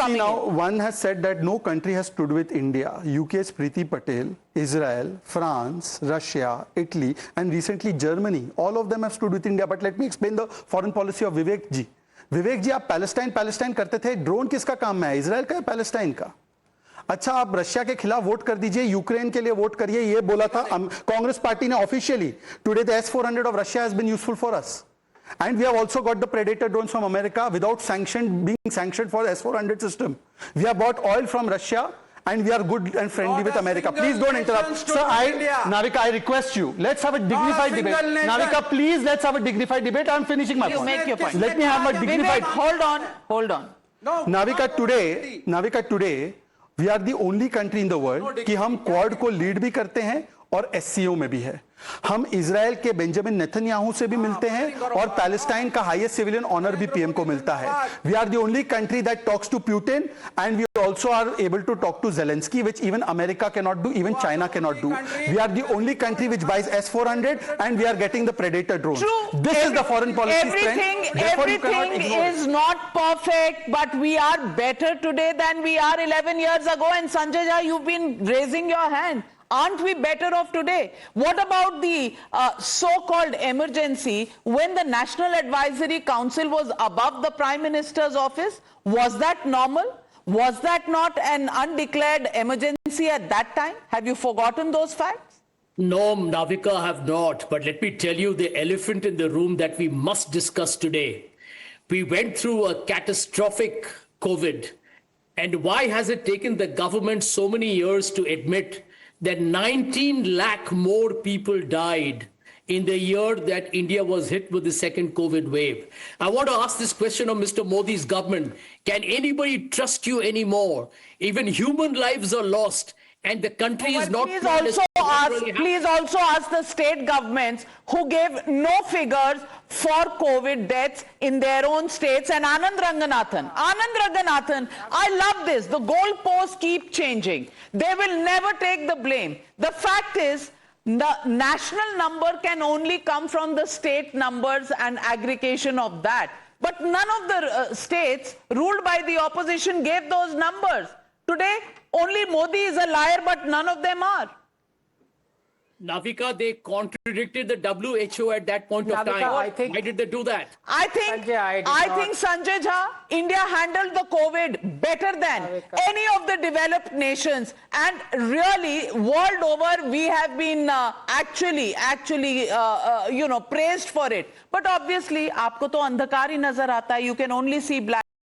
coming now, in. one has said that no country has stood with India. UK's Preeti Patel, Israel, France, Russia, Italy, and recently Germany. All of them have stood with India. But let me explain the foreign policy of Vivek ji. विवेक जी, आप Palestine करते थे, drone किसका काम है, Israel का या Palestine का? अच्छा, आप रशिया के खिलाफ वोट कर दीजिए, यूक्रेन के लिए वोट करिए, ये बोला था कांग्रेस पार्टी ने officially. Today the S-400 of Russia has been useful for us. And we have also got the Predator drones from America without being sanctioned for the S-400 system. We have bought oil from Russia and we are good and friendly with America. Please don't interrupt. Sir, Navika, I request you. Let's have a dignified debate. Navika, please, let's have a dignified debate. I'm finishing my point. You make your point. Let me have a dignified... Hold on. No, Navika, today, we are the only country in the world कि हम quad को lead भी करते हैं और SCO में भी है. हम इजराइल के बेंजामिन नेतन्याहू से भी मिलते हैं और पैलेस्टाइन का हाईएस्ट सिविलियन ऑनर भी पीएम को मिलता है. We are the only country that talks to Putin and we also are able to talk to Zelensky, which even America can not do, even China can not do. We are the only country which buys S-400 and we are getting the Predator drones. True. This is the foreign policy strength. Everything is not perfect, but we are better today than we are 11 years ago. And Sanjay Jha, you've been raising your hand. Aren't we better off today? What about the so-called emergency when the National Advisory Council was above the Prime Minister's office? Was that normal? Was that not an undeclared emergency at that time? Have you forgotten those facts? No, Navika, I have not. But let me tell you the elephant in the room that we must discuss today. We went through a catastrophic COVID. And why has it taken the government so many years to admit that 19 lakh more people died in the year that India was hit with the second COVID wave? I want to ask this question of Mr. Modi's government. Can anybody trust you anymore? Even human lives are lost and the country is not... Please also ask the state governments who gave no figures for COVID deaths in their own states. And Anand Ranganathan, I love this. The goalposts keep changing. They will never take the blame. The fact is, the national number can only come from the state numbers and aggregation of that. But none of the states ruled by the opposition gave those numbers. Today, only Modi is a liar, but none of them are. Navika, they contradicted the WHO at that point of time. Why did they do that? I think Sanjay Jha, India handled the COVID better than any of the developed nations. And really, world over, we have been actually, praised for it. But obviously, आपको तो अंधकार ही नजर आता है. You can only see black.